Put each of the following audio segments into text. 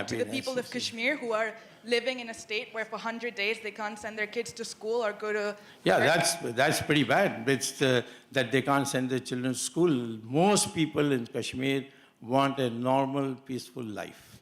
to the people of Kashmir who are living in a state where for 100 days they can't send their kids to school or go to... Yeah, that's pretty bad. It's that they can't send their children to school. Most people in Kashmir want a normal, peaceful life.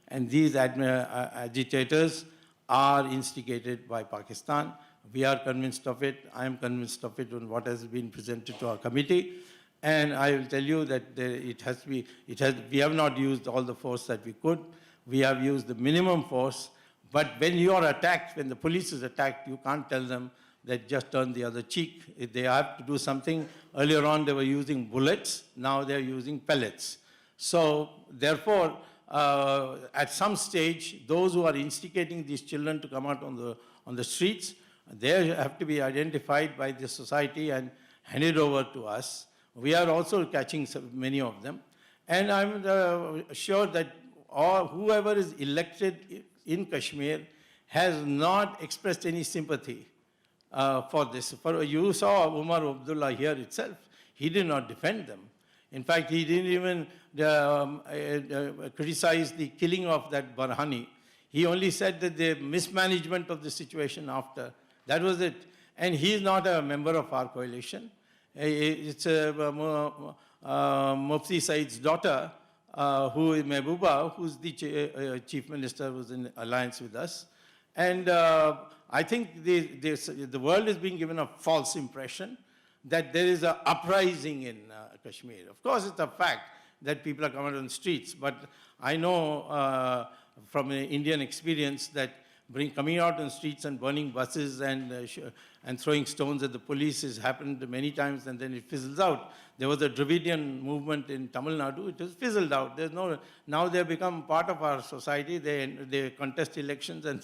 And these agitators are instigated by Pakistan. We are convinced of it. I am convinced of it on what has been presented to our committee. And I will tell you that we have not used all the force that we could. We have used the minimum force. But when you are attacked, when the police is attacked, you can't tell them that just turn the other cheek. If they have to do something, earlier on they were using bullets, now they're using pellets. So therefore, at some stage, those who are instigating these children to come out on the streets, they have to be identified by the society and handed over to us. We are also catching many of them. And I'm sure that whoever is elected in Kashmir has not expressed any sympathy for this. You saw Umar Abdullah here itself. He did not defend them. In fact, he didn't even criticize the killing of that Barhani. He only said that the mismanagement of the situation after. That was it. And he is not a member of our coalition. It's Mufti Said's daughter, who is Mehbooba, who's the chief minister, who's in alliance with us. And I think the world is being given a false impression that there is an uprising in Kashmir. Of course, it's a fact that people are coming on the streets, but I know from an Indian experience that coming out on the streets and burning buses and throwing stones at the police has happened many times, and then it fizzles out. There was a Dravidian movement in Tamil Nadu. It has fizzled out. Now they have become part of our society. They contest elections and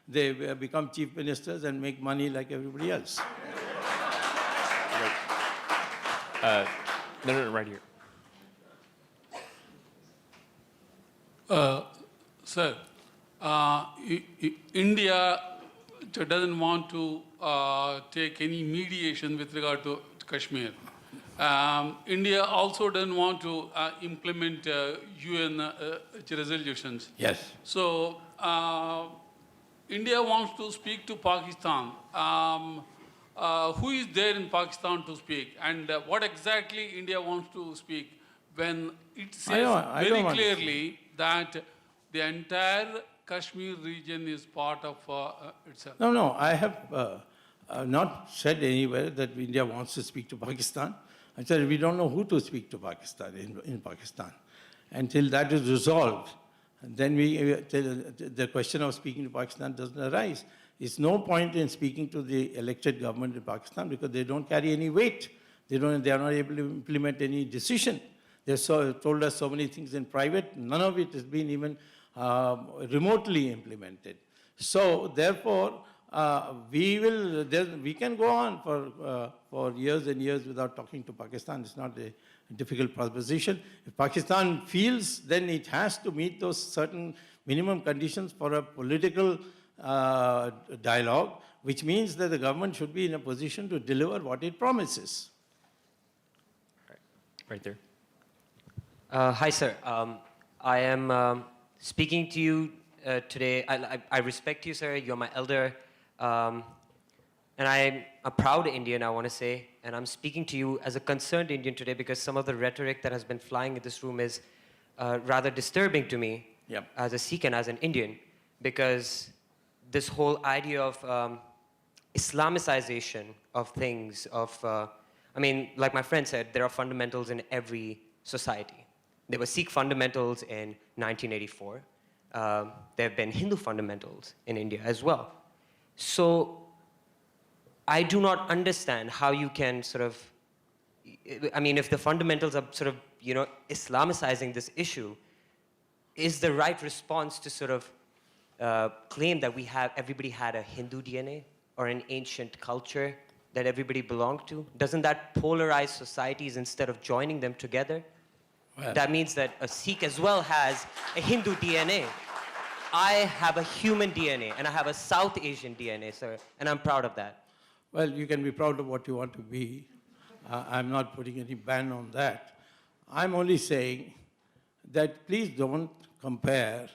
they become chief ministers and make money like everybody else. No, right here. Sir, India doesn't want to take any mediation with regard to Kashmir. India also doesn't want to implement UN resolutions. Yes. So India wants to speak to Pakistan. Who is there in Pakistan to speak? And what exactly India wants to speak when it says very clearly that the entire Kashmir region is part of itself? No, I have not said anywhere that India wants to speak to Pakistan. I said we don't know who to speak to Pakistan in Pakistan. Until that is resolved, then the question of speaking to Pakistan doesn't arise. It's no point in speaking to the elected government in Pakistan because they don't carry any weight. They are not able to implement any decision. They told us so many things in private. None of it has been even remotely implemented. So therefore, we can go on for years and years without talking to Pakistan. It's not a difficult proposition. If Pakistan feels, then it has to meet those certain minimum conditions for a political dialogue, which means that the government should be in a position to deliver what it promises. Right there. Hi, sir. I am speaking to you today. I respect you, sir. You're my elder. And I'm a proud Indian, I want to say. And I'm speaking to you as a concerned Indian today because some of the rhetoric that has been flying in this room is rather disturbing to me as a Sikh and as an Indian, because this whole idea of Islamicization of things, I mean, like my friend said, there are fundamentals in every society. There were Sikh fundamentals in 1984. There have been Hindu fundamentals in India as well. So I do not understand how you can sort of, I mean, if the fundamentals are sort of, Islamicizing this issue, is the right response to sort of claim that everybody had a Hindu DNA or an ancient culture that everybody belonged to? Doesn't that polarize societies instead of joining them together? Well, that means that a Sikh as well has a Hindu DNA. I have a human DNA, and I have a South Asian DNA, sir, and I'm proud of that. Well, you can be proud of what you want to be. I'm not putting any ban on that. I'm only saying that please don't compare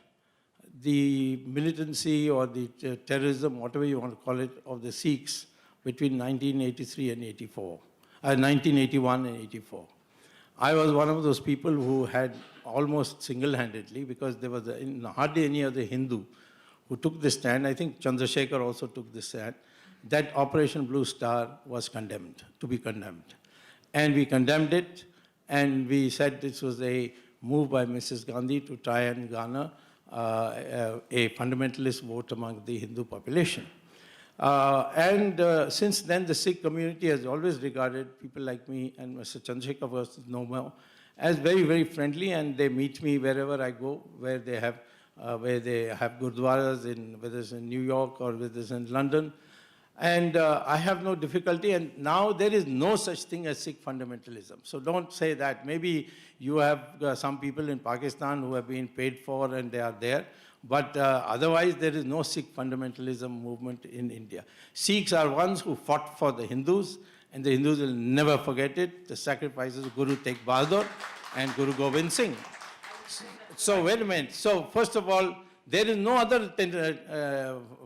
the militancy or the terrorism, whatever you want to call it, of the Sikhs between 1983 and 1981 and 84. I was one of those people who had almost single-handedly, because there was hardly any other Hindu who took this stand. I think Chandrasekhar also took this stand, that Operation Blue Star was condemned, to be condemned. And we condemned it, and we said this was a move by Mrs. Gandhi to try and garner a fundamentalist vote among the Hindu population. Since then, the Sikh community has always regarded people like me and Mr. Chandrasekhar was no more as very, very friendly, and they meet me wherever I go, where they have gurdwaras, whether it's in New York or whether it's in London. And I have no difficulty, and now there is no such thing as Sikh fundamentalism. So don't say that. Maybe you have some people in Pakistan who have been paid for and they are there, but otherwise there is no Sikh fundamentalism movement in India. Sikhs are ones who fought for the Hindus, and the Hindus will never forget it, the sacrifices of Guru Tegh Bahadur and Guru Gobind Singh. So wait a minute. So first of all, there is no other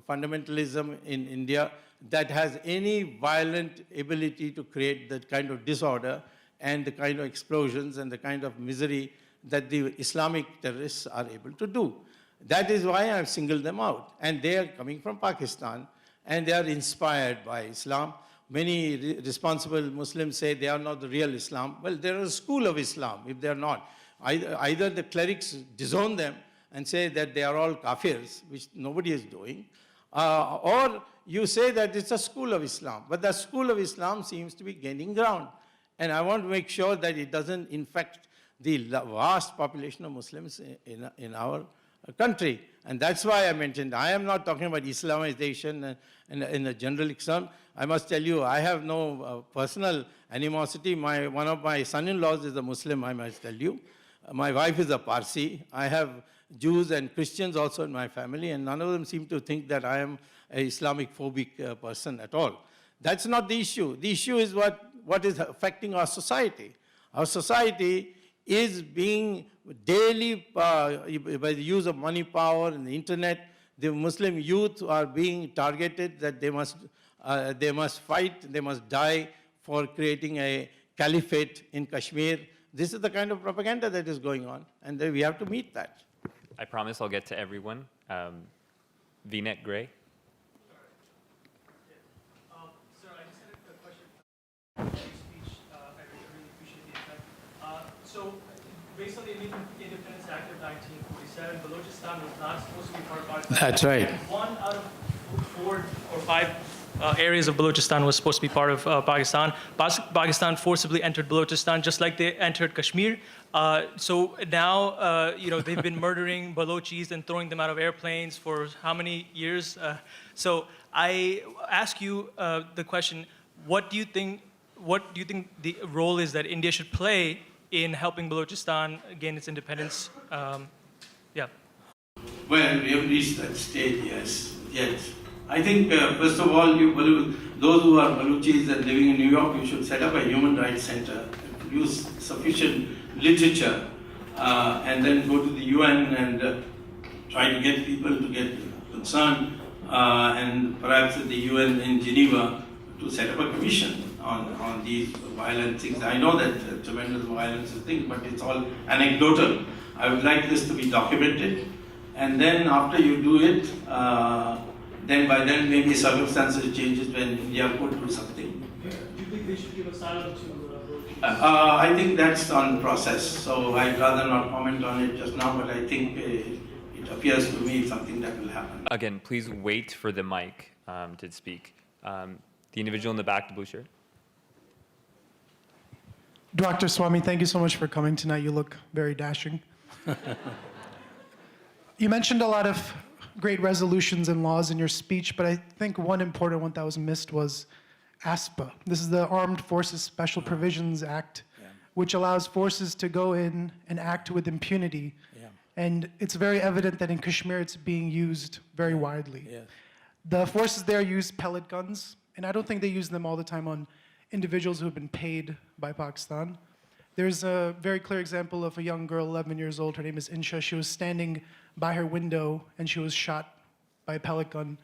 fundamentalism in India that has any violent ability to create that kind of disorder and the kind of explosions and the kind of misery that the Islamic terrorists are able to do. That is why I've singled them out. And they are coming from Pakistan, and they are inspired by Islam. Many responsible Muslims say they are not the real Islam. Well, they are a school of Islam, if they are not. Either the clerics disown them and say that they are all kafirs, which nobody is doing, or you say that it's a school of Islam. But the school of Islam seems to be gaining ground. And I want to make sure that it doesn't infect the vast population of Muslims in our country. And that's why I mentioned, I am not talking about Islamization in a general extent. I must tell you, I have no personal animosity. One of my son-in-laws is a Muslim, I must tell you. My wife is a Parsi. I have Jews and Christians also in my family, and none of them seem to think that I am an Islamic phobic person at all. That's not the issue. The issue is what is affecting our society. Our society is being daily, by the use of money power and the internet, the Muslim youth are being targeted that they must fight, they must die for creating a caliphate in Kashmir. This is the kind of propaganda that is going on, and we have to meet that. I promise I'll get to everyone. V-neck Gray. Sir, I just had a question. Speech, I really appreciate the insight. So, based on the Independence Act of 1947, Balochistan was not supposed to be part of Pakistan. That's right. And 1 out of 4 or 5 areas of Balochistan was supposed to be part of Pakistan. Pakistan forcibly entered Balochistan, just like they entered Kashmir. So now, they've been murdering Balochis and throwing them out of airplanes for how many years? So I ask you the question: what do you think the role is that India should play in helping Balochistan gain its independence? Yeah. Well, we have reached that stage, yes. I think, first of all, those who are Baluchis and living in New York, you should set up a human rights center, produce sufficient literature, and then go to the UN and try to get people to get concerned, and perhaps at the UN in Geneva to set up a commission on these violent things. I know that tremendous violence is a thing, but it's all anecdotal. I would like this to be documented, and then after you do it, then by then maybe circumstances changes when India could do something. Do you think they should give asylum to I think that's on process, so I'd rather not comment on it just now, but I think it appears to me something that will happen. Again, please wait for the mic to speak. The individual in the back, the blue shirt. Dr. Swamy, thank you so much for coming tonight. You look very dashing. You mentioned a lot of great resolutions and laws in your speech, but I think one important one that was missed was ASPA. This is the Armed Forces Special Provisions Act, which allows forces to go in and act with impunity. Yeah. And it's very evident that in Kashmir it's being used very widely. Yeah. The forces there use pellet guns, and I don't think they use them all the time on individuals who have been paid by Pakistan. There's a very clear example of a young girl, 11 years old. Her name is Insha. She was standing by her window and she was shot by a pellet gun.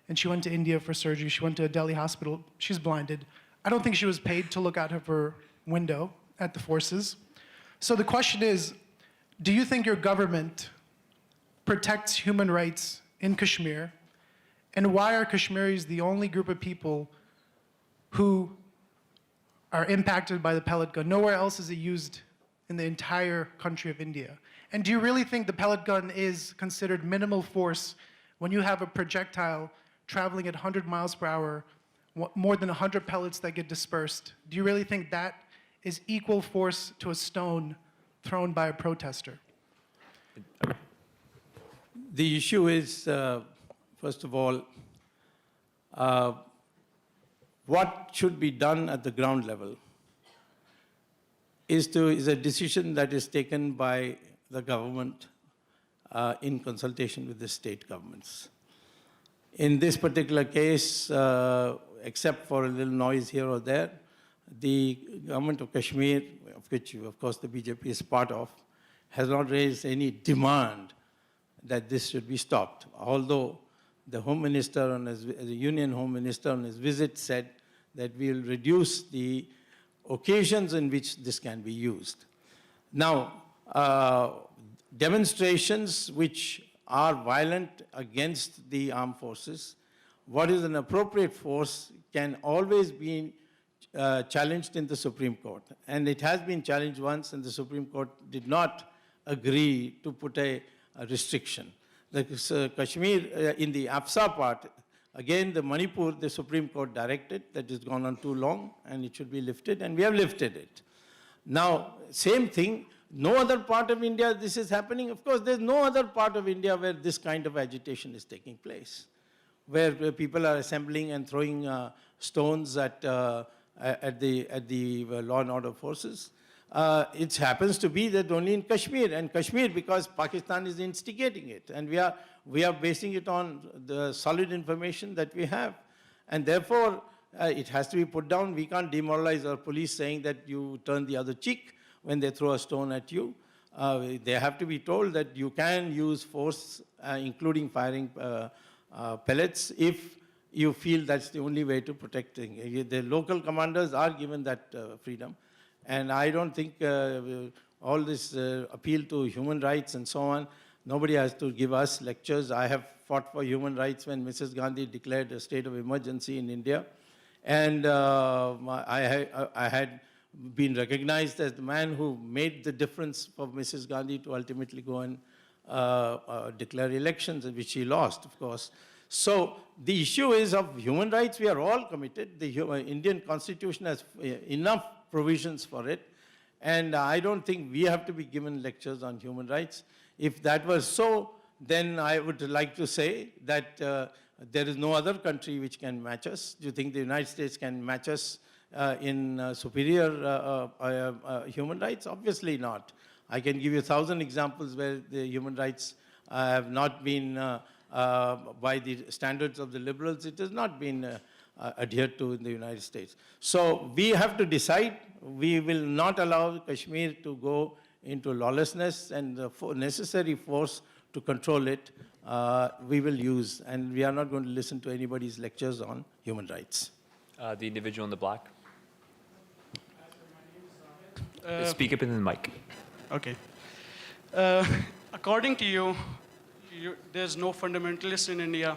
And she went to India for surgery. She went to a Delhi hospital. She's blinded. I don't think she was paid to look out of her window at the forces. So the question is, do you think your government protects human rights in Kashmir? And why are Kashmiris the only group of people who are impacted by the pellet gun? Nowhere else is it used in the entire country of India. And do you really think the pellet gun is considered minimal force when you have a projectile traveling at 100 miles per hour, more than 100 pellets that get dispersed? Do you really think that is equal force to a stone thrown by a protester? The issue is, first of all, what should be done at the ground level is a decision that is taken by the government in consultation with the state governments. In this particular case, except for a little noise here or there, the government of Kashmir, of which, of course, the BJP is part of, has not raised any demand that this should be stopped. Although the Home Minister, the Union Home Minister on his visit said that we will reduce the occasions in which this can be used. Now, demonstrations which are violent against the armed forces, what is an appropriate force can always be challenged in the Supreme Court. And it has been challenged once, and the Supreme Court did not agree to put a restriction. The Kashmir, in the AFSA part, again, the Manipur, the Supreme Court directed that it's gone on too long and it should be lifted, and we have lifted it. Now, same thing, no other part of India this is happening. Of course, there's no other part of India where this kind of agitation is taking place, where people are assembling and throwing stones at the law and order forces. It happens to be that only in Kashmir, and Kashmir because Pakistan is instigating it, and we are basing it on the solid information that we have, and therefore it has to be put down. We can't demoralize our police saying that you turn the other cheek when they throw a stone at you. They have to be told that you can use force, including firing pellets, if you feel that's the only way to protect things. The local commanders are given that freedom. And I don't think all this appeal to human rights and so on, nobody has to give us lectures. I have fought for human rights when Mrs. Gandhi declared a state of emergency in India. And I had been recognized as the man who made the difference for Mrs. Gandhi to ultimately go and declare elections, which she lost, of course. So the issue is of human rights, we are all committed. The Indian Constitution has enough provisions for it. And I don't think we have to be given lectures on human rights. If that was so, then I would like to say that there is no other country which can match us. Do you think the United States can match us in superior human rights? Obviously not. I can give you 1,000 examples where the human rights have not been, by the standards of the liberals, it has not been adhered to in the United States. So we have to decide. We will not allow Kashmir to go into lawlessness, and the necessary force to control it we will use. And we are not going to listen to anybody's lectures on human rights. The individual in the black. Speak up in the mic. Okay. According to you, there's no fundamentalists in India.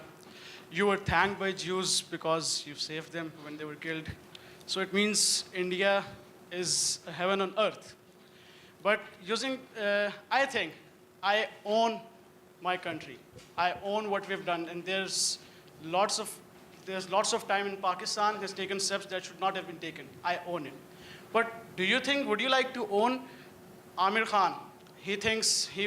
You were thanked by Jews because you saved them when they were killed. So it means India is a heaven on earth. But I think I own my country. I own what we've done, and there's lots of time in Pakistan has taken steps that should not have been taken. I own it. But would you like to own Amir Khan? He thinks he